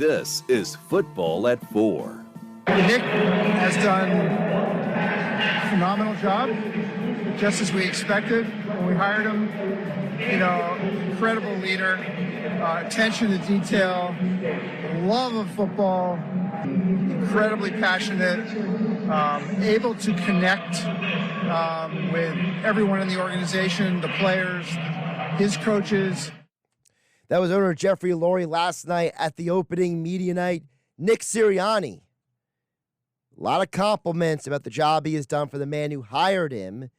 This is Football at 4. Nick has done a phenomenal job, just as we expected when we hired him. Incredible leader, attention to detail, love of football, incredibly passionate, able to connect with everyone in the organization, the players, his coaches. That was owner Jeffrey Lurie last night at the opening media night. Nick Sirianni. A lot of compliments about the job he has done for the man who hired him.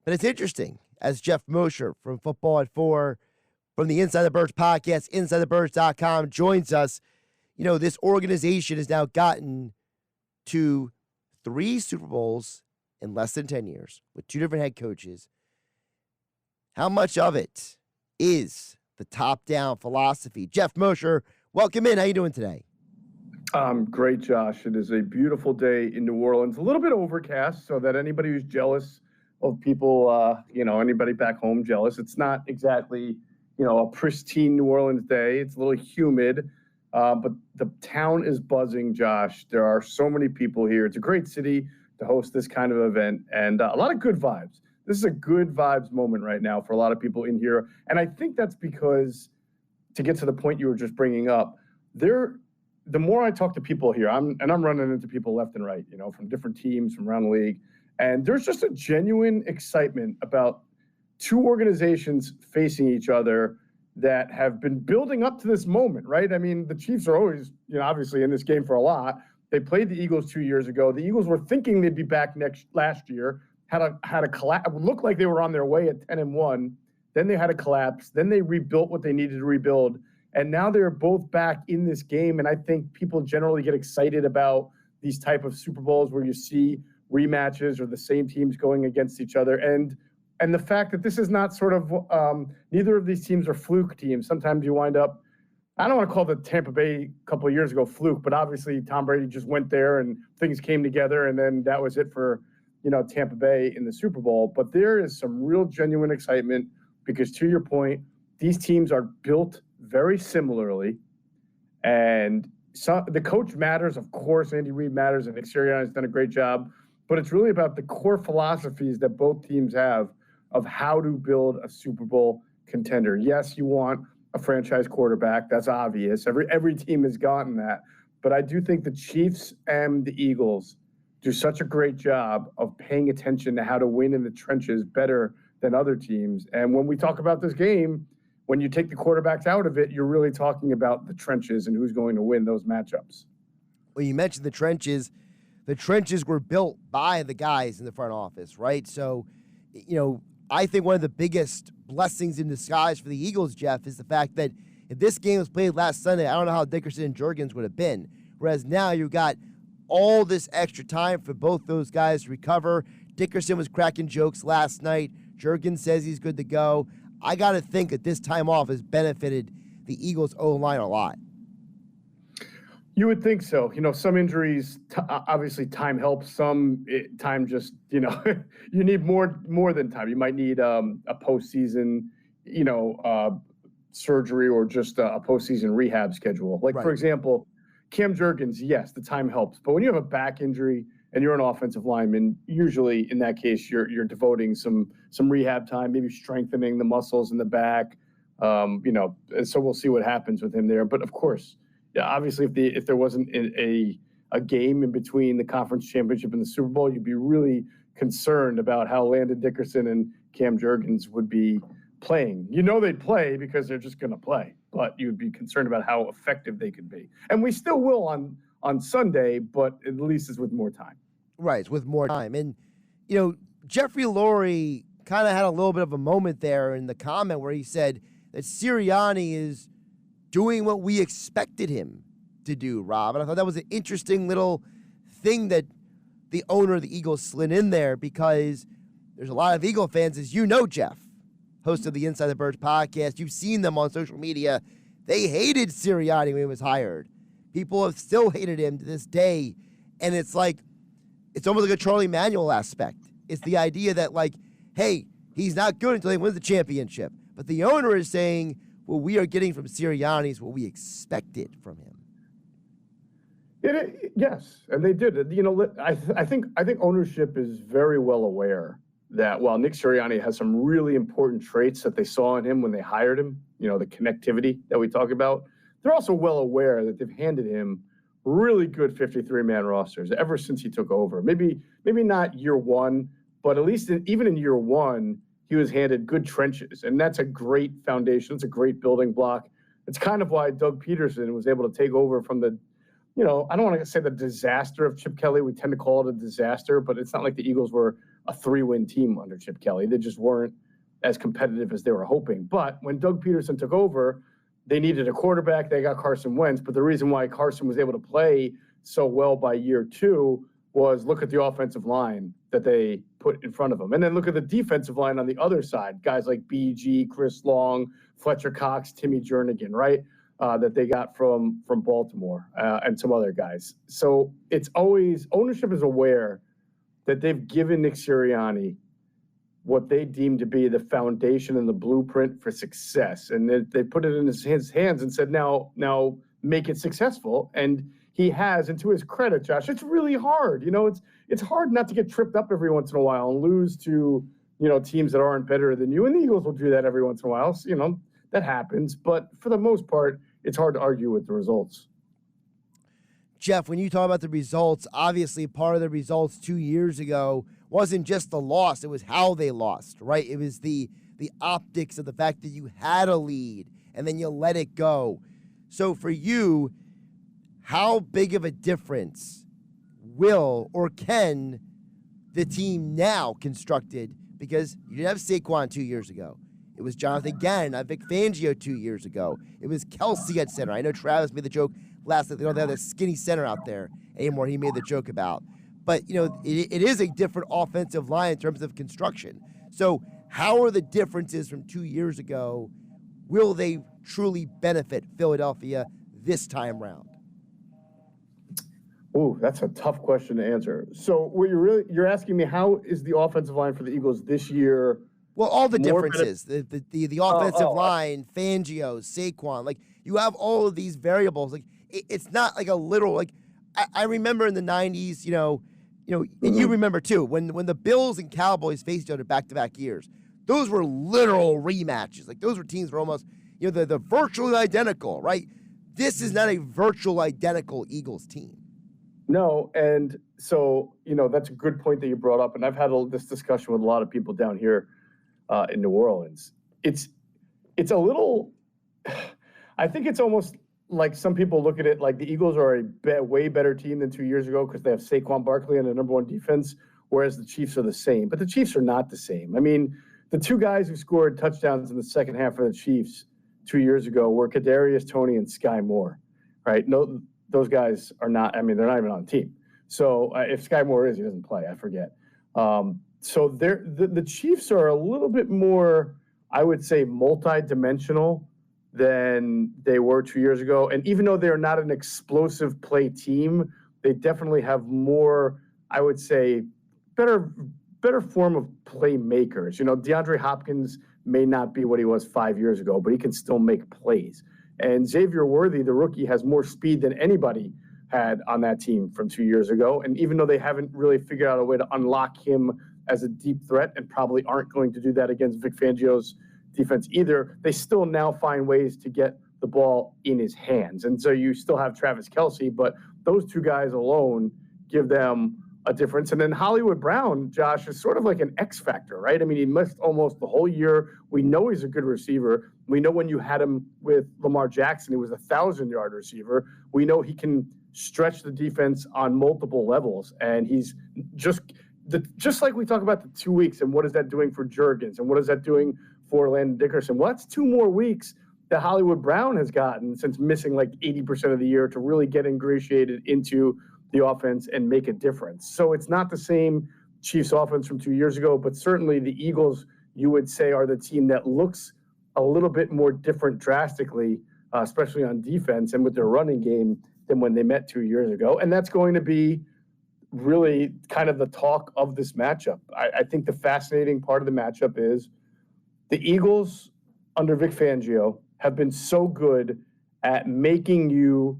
But it's interesting, as Geoff Mosher from Football at 4, from the Inside the Birds podcast, InsideTheBirds.com, joins us. This organization has now gotten to 3 Super Bowls in less than 10 years with 2 different head coaches. How much of it is the top-down philosophy? Geoff Mosher, welcome in. How you doing today? Great, Josh. It is a beautiful day in New Orleans. A little bit overcast, so that anybody who's jealous of people, anybody back home jealous. It's not exactly, a pristine New Orleans day. It's a little humid, but the town is buzzing, Josh. There are so many people here. It's a great city to host this kind of event, and a lot of good vibes. This is a good vibes moment right now for a lot of people in here. And I think that's because, to get to the point you were just bringing up, the more I talk to people here, I'm running into people left and right, from different teams from around the league. And there's just a genuine excitement about 2 organizations facing each other that have been building up to this moment, right? I mean, the Chiefs are always, obviously in this game for a lot. They played the Eagles 2 years ago. The Eagles were thinking they'd be back last year. Had a collapse. It looked like they were on their way at 10-1. Then they had a collapse. Then they rebuilt what they needed to rebuild. And now they're both back in this game. And I think people generally get excited about these type of Super Bowls where you see rematches or the same teams going against each other. And the fact that this is not sort of neither of these teams are fluke teams. Sometimes you wind up, I don't want to call the Tampa Bay a couple of years ago fluke, but obviously Tom Brady just went there and things came together, and then that was it for Tampa Bay in the Super Bowl. But there is some real genuine excitement because, to your point, these teams are built very similarly. And the coach matters, of course. Andy Reid matters, and Nick Sirianni has done a great job. But it's really about the core philosophies that both teams have of how to build a Super Bowl contender. Yes, you want a franchise quarterback. That's obvious. Every team has gotten that. But I do think the Chiefs and the Eagles do such a great job of paying attention to how to win in the trenches better than other teams. And when we talk about this game, when you take the quarterbacks out of it, you're really talking about the trenches and who's going to win those matchups. Well, you mentioned the trenches. The trenches were built by the guys in the front office, right? So, I think one of the biggest blessings in disguise for the Eagles, Geoff, is the fact that if this game was played last Sunday, I don't know how Dickerson and Juergens would have been. Whereas now you've got all this extra time for both those guys to recover. Dickerson was cracking jokes last night. Juergens says he's good to go. I got to think that this time off has benefited the Eagles' O-line a lot. You would think so. Some injuries, obviously time helps. Some time just, you need more than time. You might need a postseason, surgery or just a postseason rehab schedule. Like, right. For example, Cam Juergens, yes, the time helps. But when you have a back injury and you're an offensive lineman, usually in that case, you're devoting some rehab time, maybe strengthening the muscles in the back. And so we'll see what happens with him there. But of course, yeah, obviously, if there wasn't a game in between the conference championship and the Super Bowl, you'd be really concerned about how Landon Dickerson and Cam Juergens would be playing. They'd play because they're just going to play, but you'd be concerned about how effective they could be. And we still will on Sunday, but at least it's with more time. Right, it's with more time. And, Jeffrey Lurie kind of had a little bit of a moment there in the comment where he said that Sirianni is doing what we expected him to do, Rob. And I thought that was an interesting little thing that the owner of the Eagles slid in there, because there's a lot of Eagle fans, as you know, Geoff, host of the Inside the Birds podcast. You've seen them on social media. They hated Sirianni when he was hired. People have still hated him to this day. And it's almost like a Charlie Manuel aspect. It's the idea that, hey, he's not good until he wins the championship. But the owner is saying, what we are getting from Sirianni is what we expected from him. Yes, and they did. You know, I think ownership is very well aware that while Nick Sirianni has some really important traits that they saw in him when they hired him, you know, the connectivity that we talk about, they're also well aware that they've handed him really good 53-man rosters ever since he took over. Maybe not year one, but at least even in year one, he was handed good trenches, and that's a great foundation. It's a great building block. It's kind of why Doug Peterson was able to take over from the, you know, I don't want to say the disaster of Chip Kelly. We tend to call it a disaster, but it's not like the Eagles were a 3-win team under Chip Kelly. They just weren't as competitive as they were hoping. But when Doug Peterson took over, they needed a quarterback. They got Carson Wentz. But the reason why Carson was able to play so well by year two was look at the offensive line that they put in front of him. And then look at the defensive line on the other side. Guys like BG, Chris Long, Fletcher Cox, Timmy Jernigan, right? That they got from Baltimore and some other guys. So it's always, ownership is aware that they've given Nick Sirianni what they deem to be the foundation and the blueprint for success. And they put it in his hands and said, now make it successful. And he has, and to his credit, Josh, it's really hard. You know, it's hard not to get tripped up every once in a while and lose to, you know, teams that aren't better than you. And the Eagles will do that every once in a while. So, you know, that happens. But for the most part, it's hard to argue with the results. Geoff, when you talk about the results, obviously part of the results 2 years ago wasn't just the loss, it was how they lost, right? It was the optics of the fact that you had a lead and then you let it go. So for you, how big of a difference will or can the team now constructed, because you didn't have Saquon 2 years ago. It was Jonathan Gannon, not Vic Fangio 2 years ago. It was Kelsey at center. I know Travis made the joke last night. They don't have that skinny center out there anymore. He made the joke about. But, you know, it is a different offensive line in terms of construction. So how are the differences from 2 years ago? Will they truly benefit Philadelphia this time round? Ooh, that's a tough question to answer. So what you're asking me, how is the offensive line for the Eagles this year? Well, all the differences, the offensive line, Fangio, Saquon, like you have all of these variables. Like it's not like a literal, like I remember in the 90s, you know, and you remember too, when the Bills and Cowboys faced each other back-to-back years, those were literal rematches. Like those were teams were almost, you know, they're virtually identical, right? This is not a virtual identical Eagles team. No, and so, you know, that's a good point that you brought up, and I've had this discussion with a lot of people down here in New Orleans. It's a little, I think it's almost like some people look at it like the Eagles are a way better team than 2 years ago because they have SaquonBarkley and the number one defense, whereas the Chiefs are the same. But the Chiefs are not the same. I mean, the two guys who scored touchdowns in the second half for the Chiefs 2 years ago were Kadarius Toney and Sky Moore, right? No, those guys are not, I mean, they're not even on the team. So if Sky Moore is, he doesn't play, I forget. So the Chiefs are a little bit more, I would say, multi-dimensional than they were 2 years ago. And even though they're not an explosive play team, they definitely have more, I would say, better form of playmakers. You know, DeAndre Hopkins may not be what he was 5 years ago, but he can still make plays. And Xavier Worthy, the rookie, has more speed than anybody had on that team from 2 years ago. And even though they haven't really figured out a way to unlock him as a deep threat and probably aren't going to do that against Vic Fangio's defense either, they still now find ways to get the ball in his hands. And so you still have Travis Kelce, but those two guys alone give them a difference. And then Hollywood Brown, Josh, is sort of like an X factor, right? I mean, he missed almost the whole year. We know he's a good receiver. We know when you had him with Lamar Jackson, he was a 1,000-yard receiver. We know he can stretch the defense on multiple levels. And he's just like we talk about the 2 weeks and what is that doing for Jurgens and what is that doing for Landon Dickerson? Well, that's 2 more weeks that Hollywood Brown has gotten since missing like 80% of the year to really get ingratiated into the offense and make a difference. So it's not the same Chiefs offense from 2 years ago, but certainly the Eagles, you would say, are the team that looks a little bit more different drastically, especially on defense and with their running game than when they met 2 years ago. And that's going to be really kind of the talk of this matchup. I think the fascinating part of the matchup is the Eagles under Vic Fangio have been so good at making you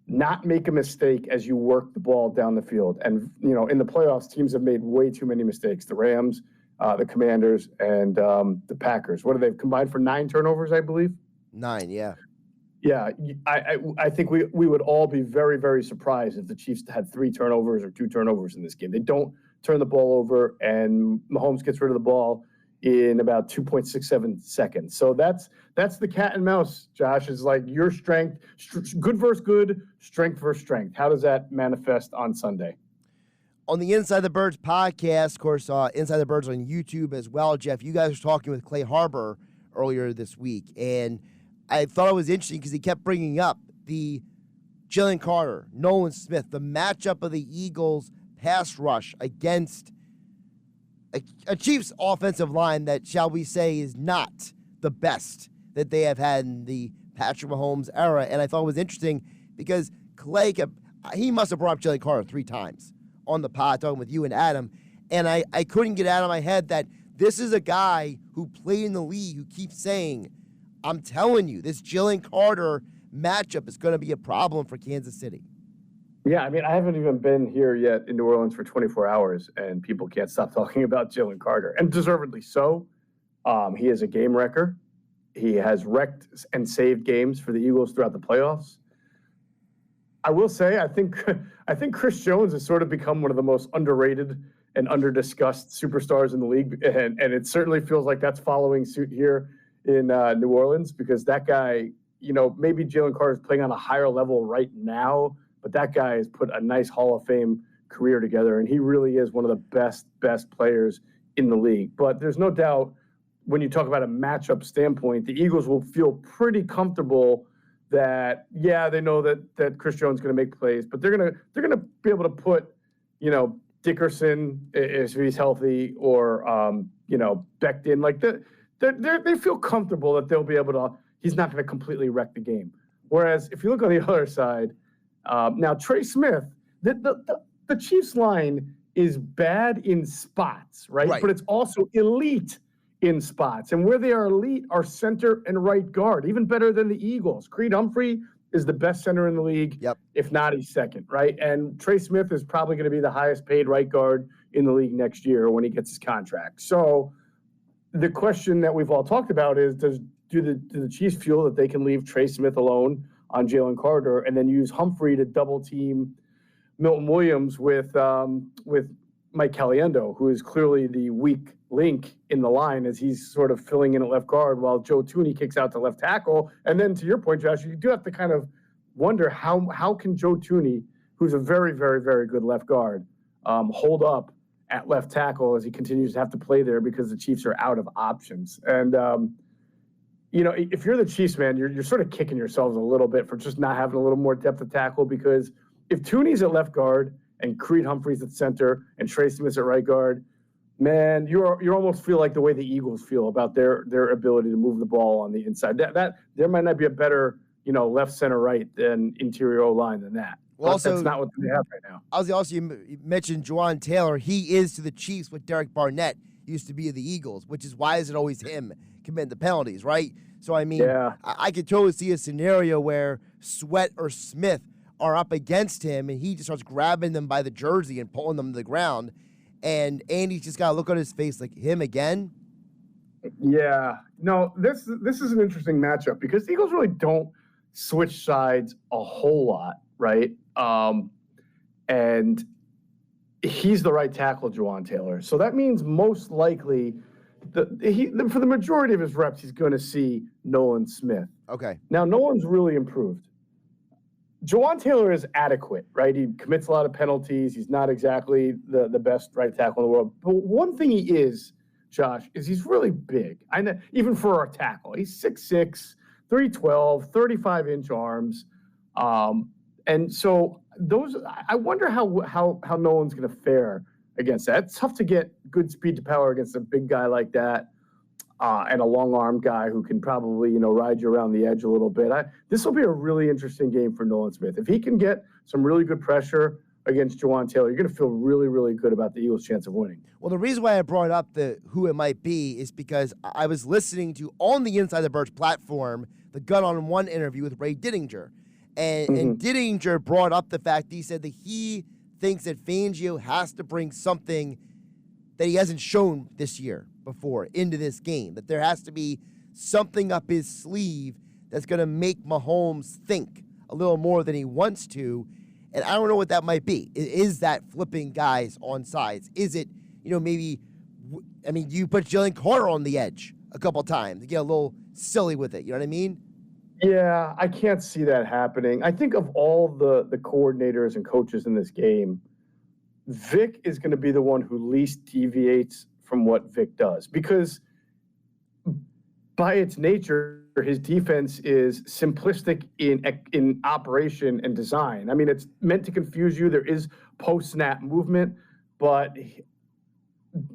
not make a mistake as you work the ball down the field. And, in the playoffs, teams have made way too many mistakes. The Rams, the Commanders, and the Packers. What are they combined for 9 turnovers, I believe? 9, yeah. Yeah, I think we would all be very, very surprised if the Chiefs had 3 turnovers or 2 turnovers in this game. They don't turn the ball over, and Mahomes gets rid of the ball in about 2.67 seconds. So that's the cat and mouse, Josh, is like your strength, good versus good, strength versus strength. How does that manifest on Sunday? On the Inside the Birds podcast, of course, Inside the Birds on YouTube as well, Jeff, you guys were talking with Clay Harbor earlier this week, and I thought it was interesting because he kept bringing up the JalenCarter, Nolan Smith, the matchup of the Eagles pass rush against a Chiefs offensive line that, shall we say, is not the best that they have had in the Patrick Mahomes era. And I thought it was interesting because Clay he must have brought up JalenCarter 3 times on the pod talking with you and Adam. And I couldn't get out of my head that this is a guy who played in the league who keeps saying, I'm telling you, this JalenCarter matchup is going to be a problem for Kansas City. Yeah, I mean, I haven't even been here yet in New Orleans for 24 hours, and people can't stop talking about JalenCarter, and deservedly so. He is a game wrecker. He has wrecked and saved games for the Eagles throughout the playoffs. I will say, I think Chris Jones has sort of become one of the most underrated and under-discussed superstars in the league, and it certainly feels like that's following suit here in New Orleans, because that guy, maybe JalenCarter is playing on a higher level right now, but that guy has put a nice Hall of Fame career together, and he really is one of the best players in the league. But there's no doubt when you talk about a matchup standpoint, the Eagles will feel pretty comfortable that, yeah, they know that Chris Jones is going to make plays, but they're gonna be able to put, Dickerson if he's healthy, or Becton, like they feel comfortable that they'll be able to. He's not going to completely wreck the game. Whereas if you look on the other side. Now, Trey Smith, the Chiefs line is bad in spots, right? But it's also elite in spots. And where they are elite are center and right guard, even better than the Eagles. Creed Humphrey is the best center in the league, if not he's second, right? And Trey Smith is probably going to be the highest paid right guard in the league next year when he gets his contract. So the question that we've all talked about is, do the Chiefs feel that they can leave Trey Smith alone on JalenCarter and then use Humphrey to double team Milton Williams with Mike Caliendo, who is clearly the weak link in the line as he's sort of filling in at left guard while Joe Thuney kicks out to left tackle. And then to your point, Josh, you do have to kind of wonder how can Joe Thuney, who's a very, very, very good left guard, hold up at left tackle as he continues to have to play there because the Chiefs are out of options. And, if you're the Chiefs, man, you're sort of kicking yourselves a little bit for just not having a little more depth of tackle, because if Thuney's at left guard and Creed Humphrey's at center and Trey Smith's at right guard, man, you almost feel like the way the Eagles feel about their ability to move the ball on the inside. That there might not be a better, left, center, right than interior O-line than that. Well, also, that's not what they have right now. You mentioned Juwan Taylor. He is to the Chiefs what Derek Barnett used to be of the Eagles, which is why is it always him committing the penalties, right? So, I mean, I could totally see a scenario where Sweat or Smith are up against him, and he just starts grabbing them by the jersey and pulling them to the ground, and Andy's just got to look on his face like, him again? Yeah. No, this is an interesting matchup because the Eagles really don't switch sides a whole lot, right? And he's the right tackle, Juwan Taylor. So that means most likely for the majority of his reps, he's going to see Nolan Smith. Okay. Now, Nolan's really improved. Juwan Taylor is adequate, right? He commits a lot of penalties. He's not exactly the best right tackle in the world. But one thing he is, Josh, is he's really big. I know, even for a tackle. He's 6'6", 312, 35-inch arms. And so I wonder how Nolan's going to fare against that. It's tough to get good speed to power against a big guy like that, and a long arm guy who can probably, ride you around the edge a little bit. This will be a really interesting game for Nolan Smith. If he can get some really good pressure against Juwan Taylor, you're going to feel really, really good about the Eagles' chance of winning. Well, the reason why I brought up who it might be is because I was listening to, on the Inside the Birds platform, the Gun on One interview with Ray Dittinger. And Dittinger brought up the fact, he said that he thinks that Fangio has to bring something that he hasn't shown this year before into this game, that there has to be something up his sleeve that's going to make Mahomes think a little more than he wants to. And I don't know what that might be. Is that flipping guys on sides? Is it, maybe, you put JalenCarter on the edge a couple times to get a little silly with it. You know what I mean? Yeah, I can't see that happening. I think of all the coordinators and coaches in this game, Vic is going to be the one who least deviates from what Vic does, because by its nature, his defense is simplistic in operation and design. I mean, it's meant to confuse you. There is post-snap movement, but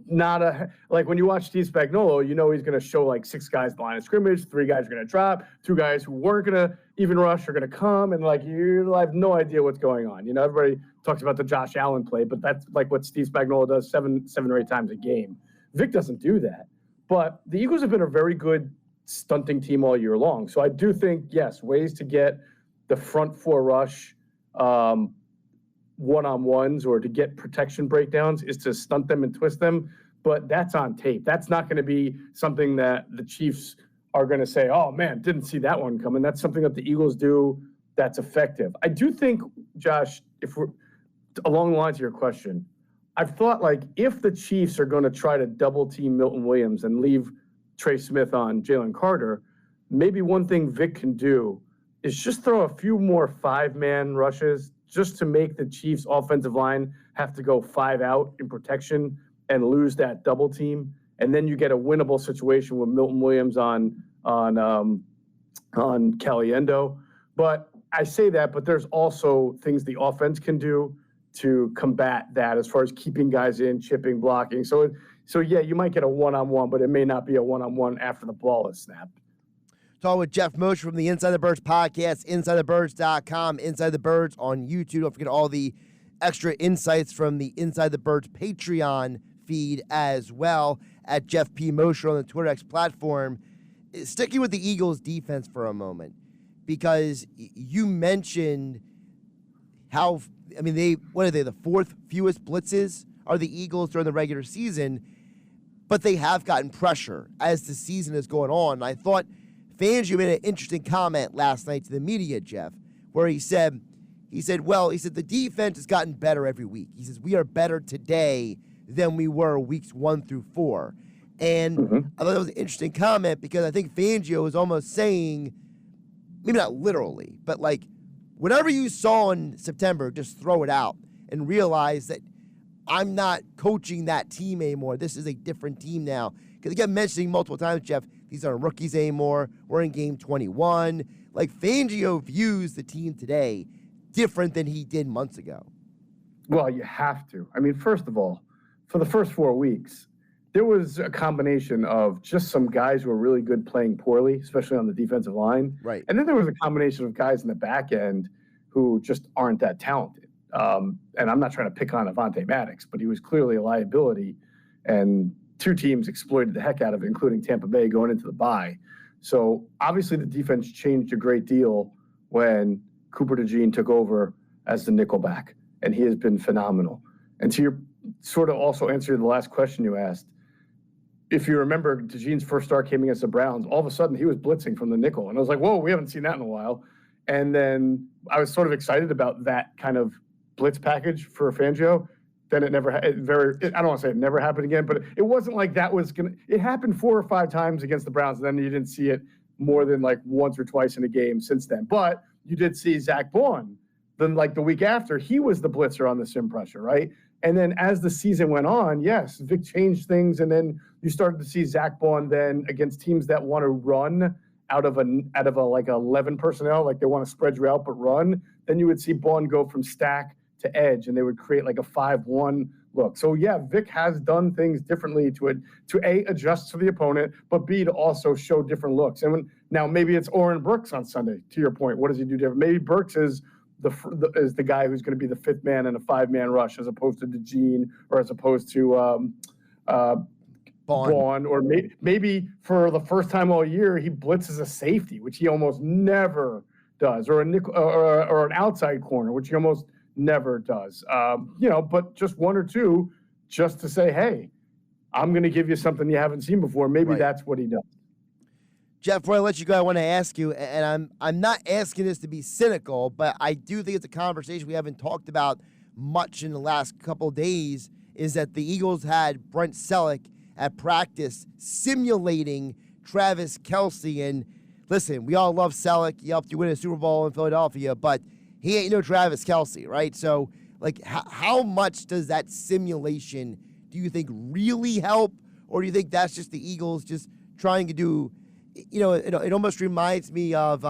not like when you watch Steve Spagnuolo, he's going to show like 6 guys the line of scrimmage, 3 guys are going to drop, 2 guys who weren't going to even rush are going to come, and like you have no idea what's going on. Everybody talks about the Josh Allen play, but that's like what Steve Spagnuolo does 7 or 8 times a game. Vic doesn't do that. But the Eagles have been a very good stunting team all year long. So I do think, yes, ways to get the front 4 rush one-on-ones or to get protection breakdowns is to stunt them and twist them. But that's on tape. That's not going to be something that the Chiefs are going to say, oh, man, didn't see that one coming. That's something that the Eagles do that's effective. I do think, Josh, if we're along the lines of your question, I've thought like if the Chiefs are going to try to double team Milton Williams and leave Trey Smith on JalenCarter, maybe one thing Vic can do is just throw a few more 5-man rushes just to make the Chiefs offensive line have to go 5 out in protection and lose that double team. And then you get a winnable situation with Milton Williams on Caliendo. But I say that, but there's also things the offense can do to combat that as far as keeping guys in, chipping, blocking. So yeah, you might get a one-on-one, but it may not be a one-on-one after the ball is snapped. Talking with Geoff Mosher from the Inside the Birds podcast, InsideTheBirds.com, Inside the Birds on YouTube. Don't forget all the extra insights from the Inside the Birds Patreon feed as well at Geoff P. Mosher on the Twitter X platform. Sticking with the Eagles defense for a moment, because you mentioned how, what are they, the 4th fewest blitzes are the Eagles during the regular season, but they have gotten pressure as the season is going on. I thought Fangio made an interesting comment last night to the media, Jeff, where he said, the defense has gotten better every week. He says, we are better today than we were weeks 1 through 4. And I thought that was an interesting comment, because I think Fangio was almost saying, maybe not literally, but like, whatever you saw in September, just throw it out and realize that I'm not coaching that team anymore. This is a different team now. Because he kept mentioning multiple times, Jeff, these aren't rookies anymore. We're in game 21. Like, Fangio views the team today different than he did months ago. Well, you have to. First of all, for the first 4 weeks, there was a combination of just some guys who were really good playing poorly, especially on the defensive line. Right. And then there was a combination of guys in the back end who just aren't that talented. And I'm not trying to pick on Avonte Maddox, but he was clearly a liability. And 2 teams exploited the heck out of it, including Tampa Bay going into the bye. So obviously the defense changed a great deal when Cooper DeJean took over as the nickelback, and he has been phenomenal. And to your sort of also answer the last question you asked, if you remember, DeJean's first start came against the Browns. All of a sudden, he was blitzing from the nickel. And I was like, whoa, we haven't seen that in a while. And then I was sort of excited about that kind of blitz package for Fangio. Then it never, I don't want to say it never happened again, but it wasn't like that was going to, it happened 4 or 5 times against the Browns. And then you didn't see it more than like once or twice in a game since then. But you did see Zach Bond. Then like the week after, he was the blitzer on the sim pressure, right? And then as the season went on, yes, Vic changed things. And then you started to see Zach Bond then against teams that want to run out of a like 11 personnel, like they want to spread you out but run. Then you would see Bond go from stack to edge, and they would create like a 5-1 look. So yeah, Vic has done things differently to A, adjust to the opponent, but B, to also show different looks. And now maybe it's Oren Burks on Sunday, to your point. What does he do different? Maybe Burks is is the guy who's going to be the fifth man in a 5-man rush, as opposed to DeGene, or as opposed to Vaughn, or maybe for the first time all year he blitzes a safety, which he almost never does, or a nickel, or an outside corner, which he almost never does. But just one or two, just to say, hey, I'm going to give you something you haven't seen before. Maybe that's what he does. Geoff, before I let you go, I want to ask you, and I'm not asking this to be cynical, but I do think it's a conversation we haven't talked about much in the last couple of days, is that the Eagles had Brent Selleck at practice simulating Travis Kelce. And listen, we all love Selleck. He helped you win a Super Bowl in Philadelphia, but he ain't no Travis Kelce, right? So, like, how much does that simulation, do you think, really help? Or do you think that's just the Eagles just trying to do, it almost reminds me of,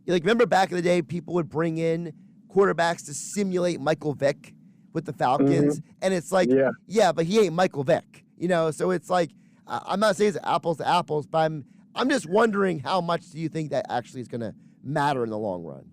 remember back in the day, people would bring in quarterbacks to simulate Michael Vick with the Falcons. Mm-hmm. And it's like, yeah, but he ain't Michael Vick, so it's like, I'm not saying it's apples to apples, but I'm just wondering, how much do you think that actually is going to matter in the long run?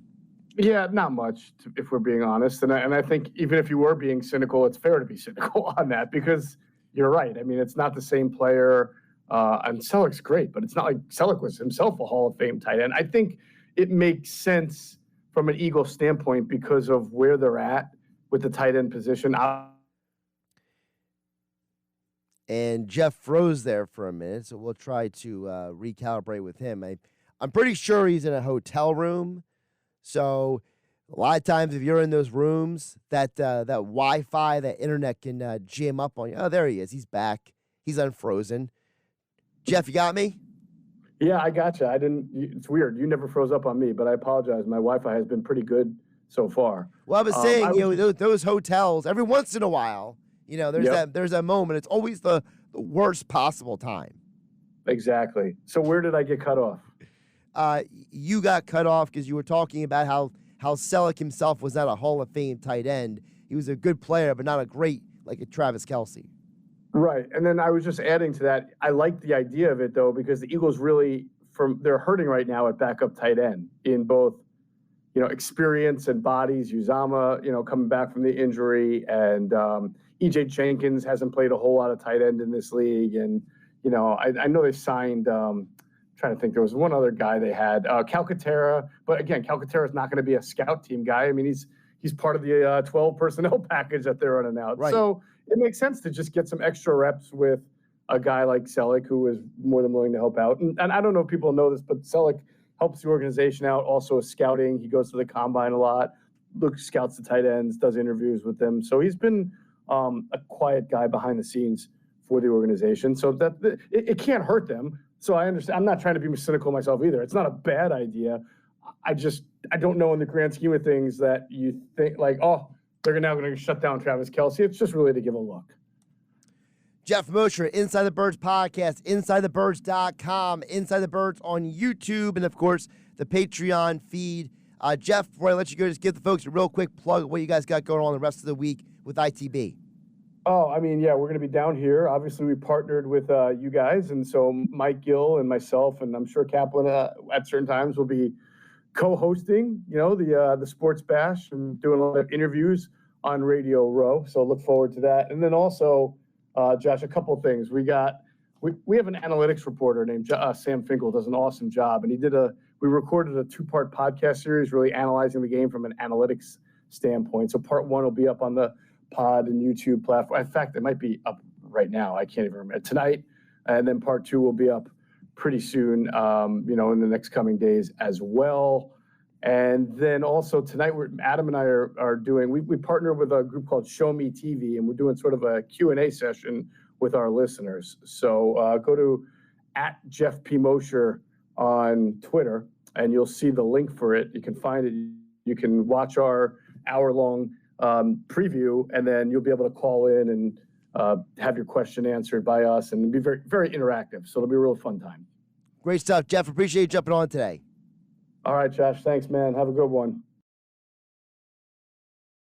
Yeah, not much, if we're being honest. And I think even if you were being cynical, it's fair to be cynical on that, because you're right. I mean, it's not the same player. And Selleck's great, but it's not like Selleck was himself a Hall of Fame tight end. I think it makes sense from an Eagles standpoint because of where they're at with the tight end position. And Geoff froze there for a minute, so we'll try to recalibrate with him. I'm pretty sure he's in a hotel room. So a lot of times if you're in those rooms, that Wi-Fi, that internet can jam up on you. Oh, there he is. He's back. He's unfrozen. Geoff, you got me? Yeah, I got you. It's weird. You never froze up on me, but I apologize. My Wi-Fi has been pretty good so far. Well, I was saying, those hotels, every once in a while, there's that moment. It's always the worst possible time. Exactly. So where did I get cut off? You got cut off because you were talking about how Selleck himself was not a Hall of Fame tight end. He was a good player, but not a great, like a Travis Kelce. Right. And then I was just adding to that. I like the idea of it, though, because the Eagles really, they're hurting right now at backup tight end in both, experience and bodies. Uzama, coming back from the injury, and E.J. Jenkins hasn't played a whole lot of tight end in this league. And, I know they signed, trying to think, there was one other guy they had, Calcaterra. But again, Calcaterra is not going to be a scout team guy. I mean, he's part of the 12 personnel package that they're running out. Right. So it makes sense to just get some extra reps with a guy like Selleck, who is more than willing to help out. And I don't know if people know this, but Selleck helps the organization out also with scouting. He goes to the combine a lot, scouts the tight ends, does interviews with them. So he's been a quiet guy behind the scenes for the organization. So that it can't hurt them. So I understand. I'm not trying to be cynical myself either. It's not a bad idea. I don't know in the grand scheme of things that you think like, oh, they're now going to shut down Travis Kelce. It's just really to give a look. Geoff Mosher, Inside the Birds podcast, InsideTheBirds.com, Inside the Birds on YouTube, and, of course, the Patreon feed. Geoff, before I let you go, just give the folks a real quick plug of what you guys got going on the rest of the week with ITB. Oh, I mean, yeah, we're going to be down here. Obviously, we partnered with you guys, and so Mike Gill and myself, and I'm sure Kaplan at certain times will be co-hosting, the Sports Bash and doing a lot of interviews on Radio Row. So look forward to that. And then also, Josh, a couple of things. We have an analytics reporter named Sam Finkel, does an awesome job. And we recorded a 2-part podcast series really analyzing the game from an analytics standpoint. So part 1 will be up on the pod and YouTube platform. In fact, it might be up right now. I can't even remember. Tonight. And then part 2 will be up pretty soon, in the next coming days as well. And then also tonight, Adam and I are doing, we partner with a group called Show Me TV, and we're doing sort of a Q&A session with our listeners. So go to @Geoff P. Mosher on Twitter, and you'll see the link for it. You can find it. You can watch our hour-long preview, and then you'll be able to call in and have your question answered by us, and it'll be very, very interactive. So it'll be a real fun time. Great stuff, Geoff. Appreciate you jumping on today. All right, Josh. Thanks, man. Have a good one.